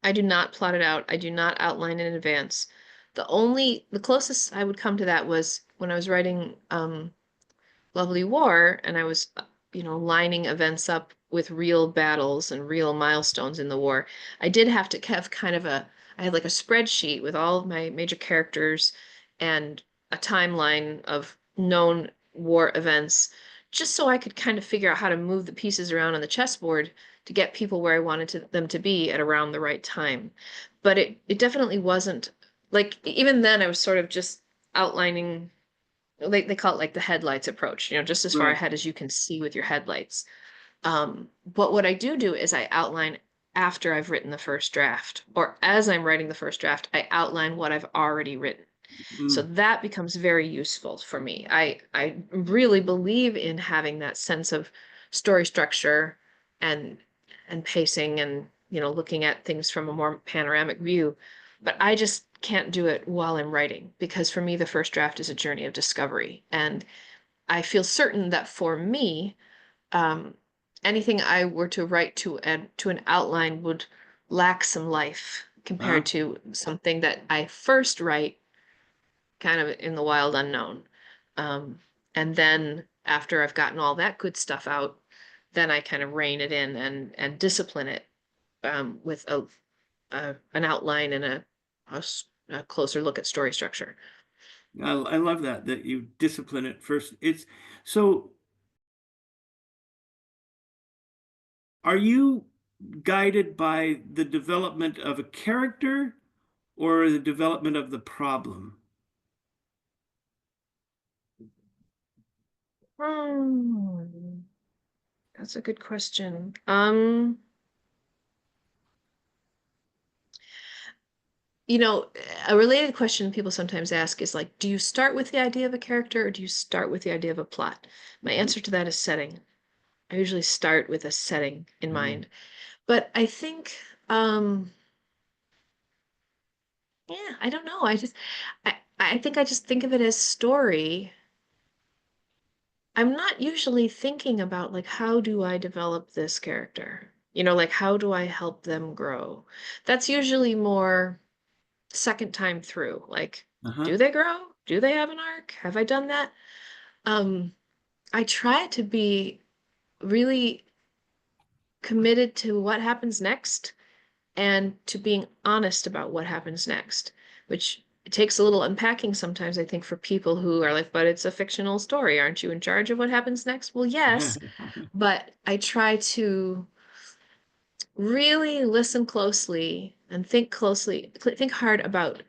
S2: I do not plot it out. I do not outline in advance. The closest I would come to that was when I was writing Lovely War, and I was, lining events up with real battles and real milestones in the war. I did have to have I had like a spreadsheet with all of my major characters and a timeline of known war events, just so I could kind of figure out how to move the pieces around on the chessboard to get people where I wanted them to be at around the right time. But it definitely wasn't like even then I was sort of just outlining they call it like the headlights approach, just as far
S1: Right.
S2: ahead as you can see with your headlights. But what I do is I outline after I've written the first draft, or as I'm writing the first draft, I outline what I've already written. So
S1: Mm.
S2: that becomes very useful for me. I really believe in having that sense of story structure and pacing and looking at things from a more panoramic view. But I just can't do it while I'm writing because for me the first draft is a journey of discovery. And I feel certain that for me, um, anything I were to write to an outline would lack some life
S1: Uh-huh.
S2: compared to something that I first write kind of in the wild unknown. Um, and then after I've gotten all that good stuff out, then I kind of rein it in and discipline it with an outline and a closer look at story structure.
S1: I love that you discipline it first. It's so are you guided by the development of a character or the development of the problem?
S2: Hmm, that's a good question. You know, a related question people sometimes ask is like, do you start with the idea of a character or do you start with the idea of a plot? My
S1: Mhm.
S2: answer to that is setting. I usually start with a setting in
S1: Mhm.
S2: mind. But I think, yeah, I don't know. I think I just think of it as story. I'm not usually thinking about like, how do I develop this character? You know, like, how do I help them grow? That's usually more second time through. Like,
S1: Uh-huh.
S2: do they grow? Do they have an arc? Have I done that? Um, I try to be really committed to what happens next and to being honest about what happens next, which it takes a little unpacking sometimes, I think, for people who are like, but it's a fictional story. Aren't you in charge of what happens next? Well, yes, but I try to really listen closely and think hard about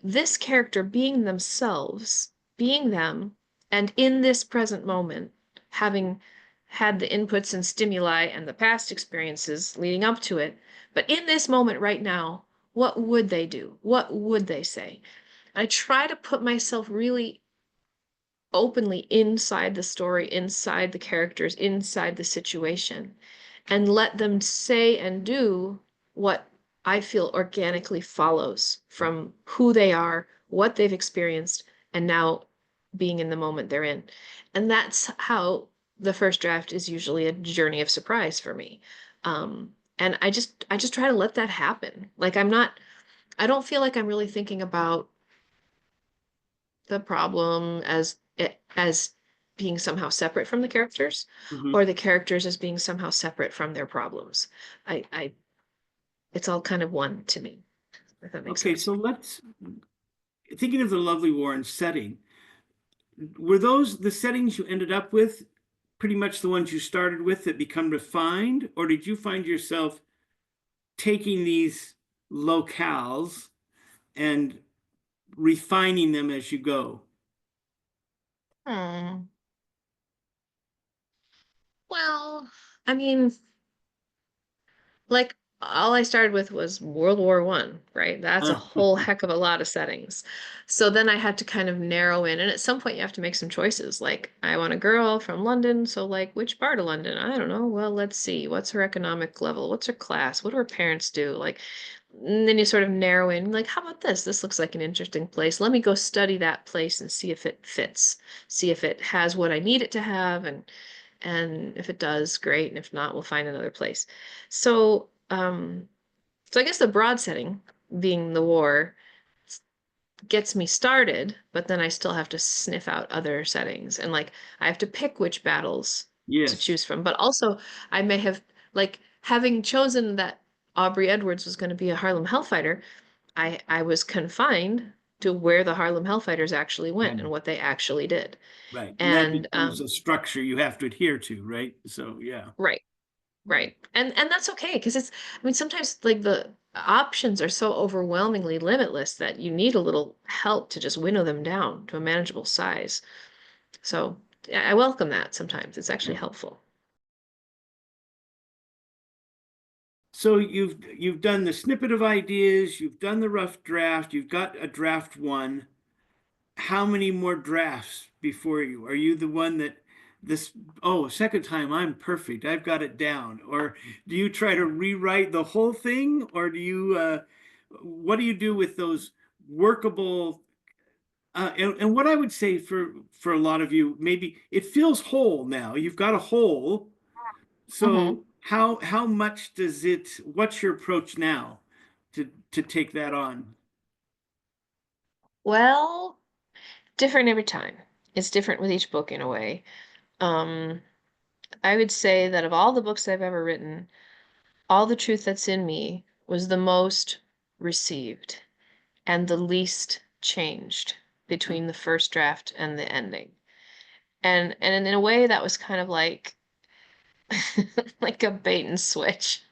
S2: this character being themselves, being them, and in this present moment, having had the inputs and stimuli and the past experiences leading up to it. But in this moment right now, what would they do? What would they say? I try to put myself really openly inside the story, inside the characters, inside the situation, and let them say and do what I feel organically follows from who they are, what they've experienced, and now being in the moment they're in. And that's how the first draft is usually a journey of surprise for me. And I just try to let that happen. Like I don't feel like I'm really thinking about the problem as being somehow separate from the characters
S1: Mhm.
S2: or the characters as being somehow separate from their problems. I it's all kind of one to me, if that makes
S1: Okay,
S2: sense.
S1: so let's thinking of the Lovely Warren setting, were those the settings you ended up with pretty much the ones you started with that become refined, or did you find yourself taking these locales and refining them as you go?
S2: Hmm. Well, I mean, like all I started with was World War One, right? That's a
S1: Uh,
S2: whole heck of a lot of settings. So then I had to kind of narrow in, and at some point you have to make some choices. Like, I want a girl from London, so like which part of London? I don't know. Well, let's see. What's her economic level? What's her class? What do her parents do? Like, and then you sort of narrow in, like, how about this? This looks like an interesting place. Let me go study that place and see if it fits. See if it has what I need it to have, and if it does, great. And if not, we'll find another place. So, so I guess the broad setting being the war gets me started, but then I still have to sniff out other settings and like I have to pick which battles to
S1: yes.
S2: choose from. But also I may have like having chosen that Aubrey Edwards was going to be a Harlem Hellfighter, I was confined to where the Harlem Hellfighters actually went and
S1: Right.
S2: what they actually did.
S1: Right. And that
S2: And
S1: becomes a structure you have to adhere to, right? So, yeah.
S2: right. Right. And that's okay because it's I mean sometimes like the options are so overwhelmingly limitless that you need a little help to just winnow them down to a manageable size. So I welcome that sometimes. It's actually
S1: Yeah.
S2: helpful.
S1: So you've done the snippet of ideas, you've done the rough draft, you've got a draft one. How many more drafts before you? Are you the one that this, oh, second time I'm perfect. I've got it down. Or do you try to rewrite the whole thing? Or do you what do you do with those workable and what I would say for a lot of you, maybe it feels whole now. You've got a whole.
S2: Hmm.
S1: So how much does it, what's your approach now to take that on?
S2: Well, different every time. It's different with each book in a way. Um, I would say that of all the books I've ever written, All the Truth That's in Me was the most received. and the least changed between the first draft and the ending. And in a way that was kind of like like a bait and switch.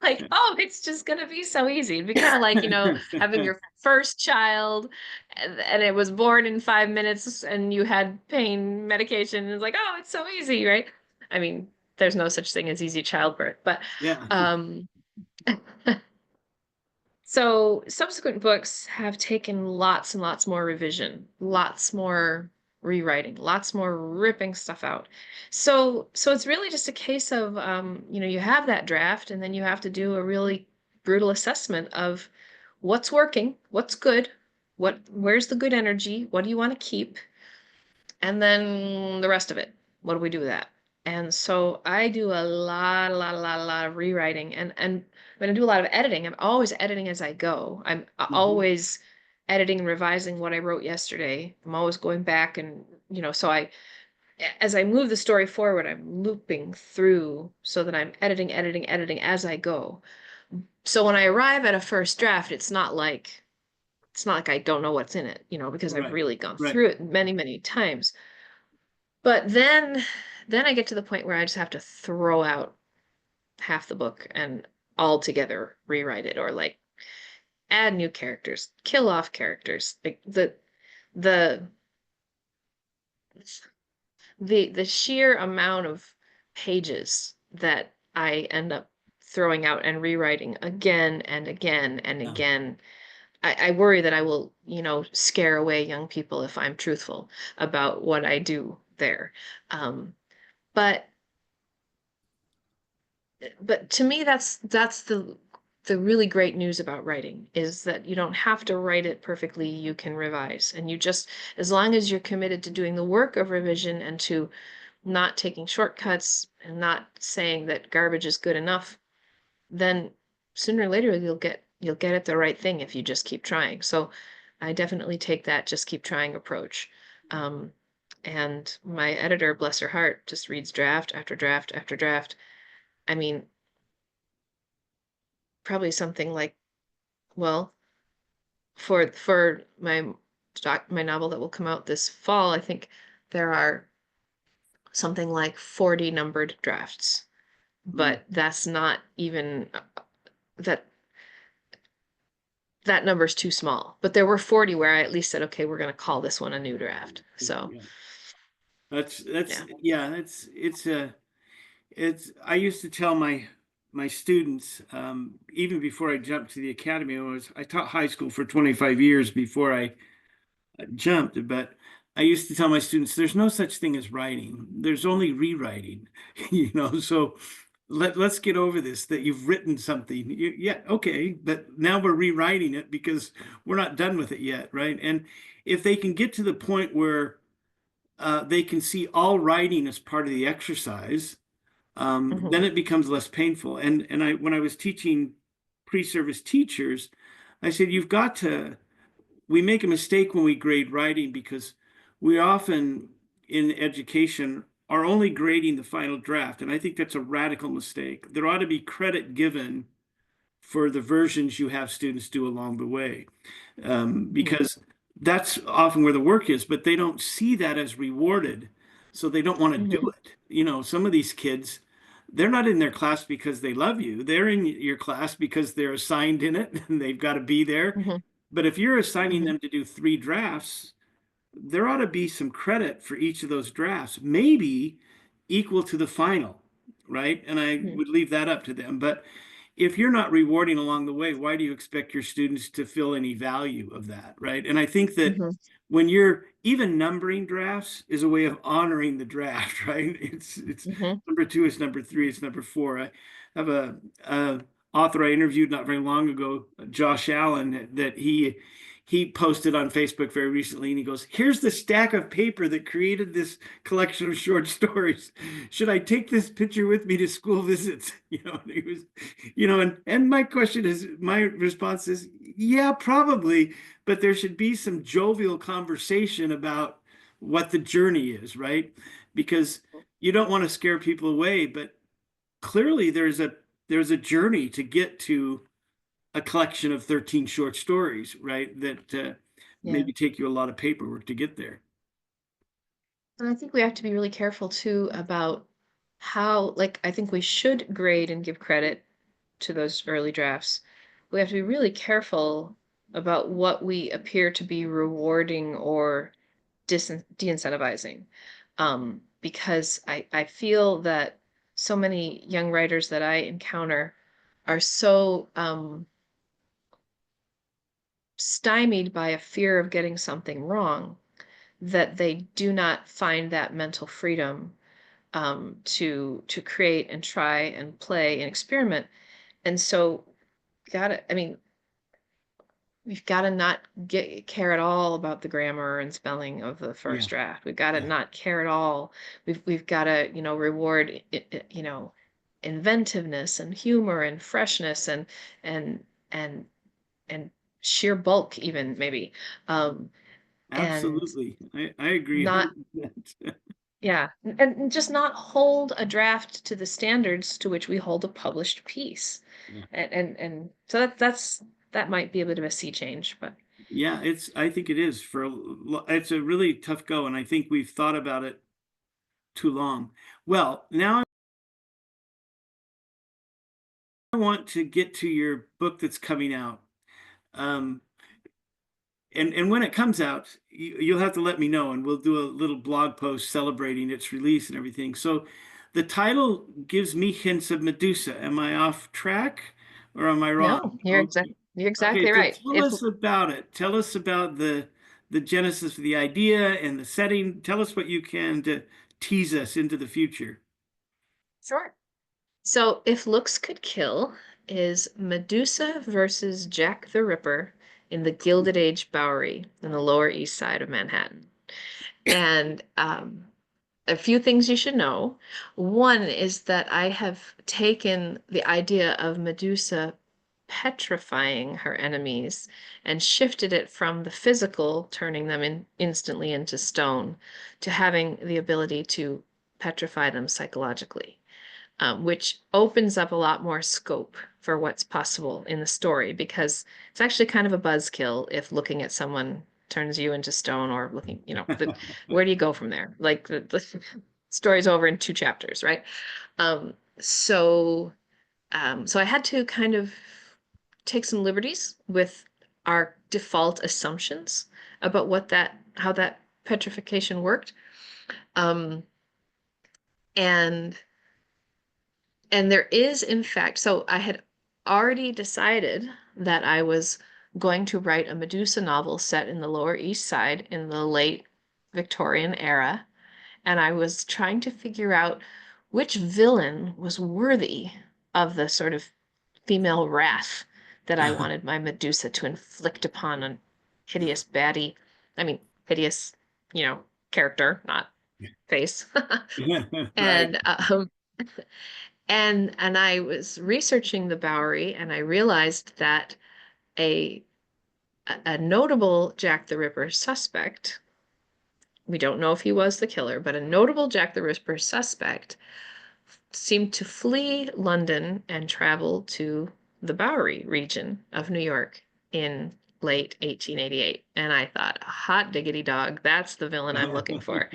S2: Like, oh, it's just gonna be so easy. It'd be kind of like, having your first child and it was born in 5 minutes and you had pain medication. And it's like, oh, it's so easy, right? I mean, there's no such thing as easy childbirth, but
S1: Yeah.
S2: um so subsequent books have taken lots and lots more revision, lots more rewriting, lots more ripping stuff out. So it's really just a case of you have that draft and then you have to do a really brutal assessment of what's working, what's good, where's the good energy, what do you want to keep, and then the rest of it. What do we do with that? And so I do a lot of rewriting, and when I do a lot of editing, I'm always editing as I go. I'm
S1: Mhm.
S2: always editing and revising what I wrote yesterday. I'm always going back and, so as I move the story forward, I'm looping through so that I'm editing as I go. So when I arrive at a first draft, it's not like I don't know what's in it, because I've
S1: Right.
S2: really gone
S1: Right.
S2: through it many, many times. But then I get to the point where I just have to throw out half the book and altogether rewrite it, or like add new characters, kill off characters. Like the the sheer amount of pages that I end up throwing out and rewriting again and again and
S1: Yeah.
S2: again. I worry that I will, scare away young people if I'm truthful about what I do there. Um, but but to me that's the really great news about writing is that you don't have to write it perfectly. You can revise, and you just, as long as you're committed to doing the work of revision and to not taking shortcuts and not saying that garbage is good enough, then sooner or later you'll get at the right thing if you just keep trying. So I definitely take that just keep trying approach. um, and my editor, bless her heart, just reads draft after draft after draft. I mean, probably something like, well, for my novel that will come out this fall, I think there are something like 40 numbered drafts,
S1: Mm.
S2: but that's not even that that number's too small. But there were 40 where I at least said, okay, we're going to call this one a new draft. So,
S1: Yeah. That's
S2: yeah.
S1: yeah, it's I used to tell my students, even before I jumped to the academy. I taught high school for 25 years before I jumped, but I used to tell my students there's no such thing as writing. There's only rewriting, so let's get over this that you've written something. Yeah, okay, but now we're rewriting it because we're not done with it yet, right? And if they can get to the point where they can see all writing as part of the exercise, then
S2: Hmm.
S1: it becomes less painful. And when I was teaching pre-service teachers, I said you've got to. We make a mistake when we grade writing because we often in education are only grading the final draft, and I think that's a radical mistake. There ought to be credit given for the versions you have students do along the way,
S2: Hmm.
S1: because that's often where the work is, but they don't see that as rewarded. So they don't want to do
S2: Hmm.
S1: it. Some of these kids, they're not in their class because they love you. They're in your class because they're assigned in it and they've got to be there.
S2: Hmm.
S1: But if you're assigning
S2: Hmm.
S1: them to do 3 drafts, there ought to be some credit for each of those drafts, maybe equal to the final, right? And I
S2: Hmm.
S1: would leave that up to them. But if you're not rewarding along the way, why do you expect your students to feel any value of that, right? And I think that
S2: Hmm.
S1: when you're even numbering drafts is a way of honoring the draft, right? It's
S2: Hmm.
S1: number two, it's number three, it's number four. I have a author I interviewed not very long ago, Josh Allen, that he posted on Facebook very recently, and he goes, "Here's the stack of paper that created this collection of short stories. Should I take this picture with me to school visits?" And he was, and my response is, yeah, probably, but there should be some jovial conversation about what the journey is, right? Because you don't want to scare people away, but clearly there's a journey to get to a collection of 13 short stories, right? That
S2: Yeah.
S1: maybe take you a lot of paperwork to get there.
S2: And I think we have to be really careful too about how, like, I think we should grade and give credit to those early drafts. We have to be really careful about what we appear to be rewarding or de-incentivizing. Because I feel that so many young writers that I encounter are so stymied by a fear of getting something wrong that they do not find that mental freedom to create and try and play and experiment. And so, I mean, we've got to not care at all about the grammar and spelling of the
S1: Yeah,
S2: first draft. We've got to
S1: yeah,
S2: not care at all. We've got to, reward inventiveness and humor and freshness and and and sheer bulk even maybe. And
S1: absolutely. I agree
S2: not
S1: 100%.
S2: yeah, and just not hold a draft to the standards to which we hold a published piece.
S1: Yeah.
S2: And so that might be a bit of a sea change, but
S1: Yeah, I think it is it's a really tough go, and I think we've thought about it too long. Well, now I want to get to your book that's coming out. Um, and when it comes out, you'll have to let me know, and we'll do a little blog post celebrating its release and everything. So, the title gives me hints of Medusa. Am I off track, or am I wrong?
S2: no,
S1: Okay.
S2: you're
S1: Okay,
S2: exactly
S1: so
S2: right.
S1: tell
S2: If
S1: us about it. Tell us about the genesis of the idea and the setting. Tell us what you can to tease us into the future.
S2: Sure. So if looks could kill is Medusa versus Jack the Ripper in the Gilded Age Bowery in the Lower East Side of Manhattan. And a few things you should know. One is that I have taken the idea of Medusa petrifying her enemies and shifted it from the physical, turning them instantly into stone, to having the ability to petrify them psychologically, which opens up a lot more scope for what's possible in the story because it's actually kind of a buzzkill if looking at someone turns you into stone or looking, where do you go from there? Like the story's over in 2 chapters, right? Um, so, so I had to kind of take some liberties with our default assumptions about how that petrification worked. Um, and there is, in fact, so I had already decided that I was going to write a Medusa novel set in the Lower East Side in the late Victorian era. And I was trying to figure out which villain was worthy of the sort of female wrath that I wanted my Medusa to inflict upon a hideous baddie. I mean, hideous, you know, character, not face.
S1: Right.
S2: And and I was researching the Bowery and I realized that a a notable Jack the Ripper suspect, we don't know if he was the killer, but a notable Jack the Ripper suspect seemed to flee London and travel to the Bowery region of New York in late 1888. And I thought, hot diggity dog, that's the villain I'm looking for.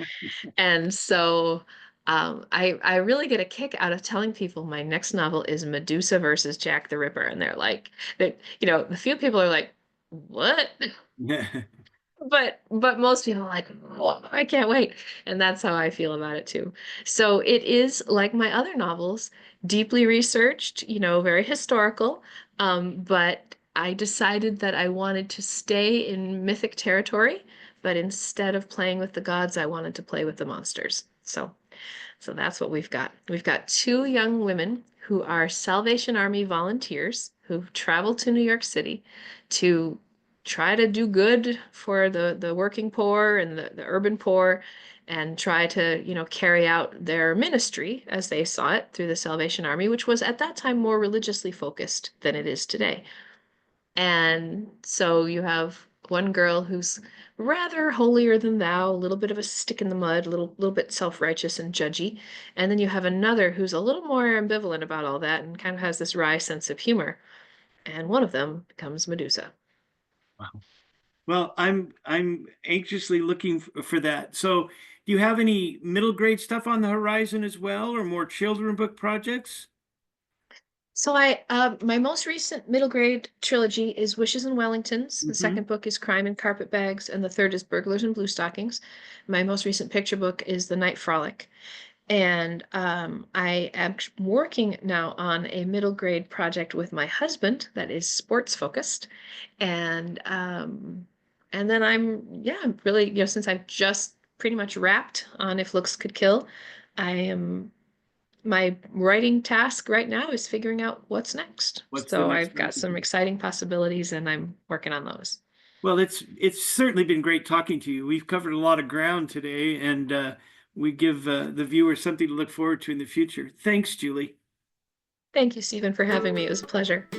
S2: And so I really get a kick out of telling people my next novel is Medusa versus Jack the Ripper. And they're like, the few people are like, what? But most people are like, oh, I can't wait. And that's how I feel about it too. So it is like my other novels, deeply researched, very historical. But I decided that I wanted to stay in mythic territory, but instead of playing with the gods, I wanted to play with the monsters. So that's what we've got. We've got two young women who are Salvation Army volunteers who've traveled to New York City to try to do good for the working poor and the urban poor and try to, carry out their ministry as they saw it through the Salvation Army, which was at that time more religiously focused than it is today. And so you have one girl who's rather holier than thou, a little bit of a stick in the mud, a little bit self-righteous and judgy. And then you have another who's a little more ambivalent about all that and kind of has this wry sense of humor. and one of them becomes Medusa.
S1: Wow. Well, I'm anxiously looking for that. So, do you have any middle grade stuff on the horizon as well, or more children book projects?
S2: So my most recent middle grade trilogy is Wishes and Wellingtons. The
S1: Hmm.
S2: second book is Crime in Carpetbags, and the third is Burglars and Blue Stockings. My most recent picture book is The Night Frolic. And I am working now on a middle grade project with my husband that is sports focused. And then yeah, really, since I've just pretty much wrapped on If Looks Could Kill, I am my writing task right now is figuring out what's next.
S1: What's the
S2: So
S1: next
S2: I've
S1: one?
S2: got some exciting possibilities and I'm working on those.
S1: Well, it's certainly been great talking to you. We've covered a lot of ground today, and we give the viewers something to look forward to in the future. Thanks, Julie.
S2: Thank you, Stephen, for having me. It was a pleasure.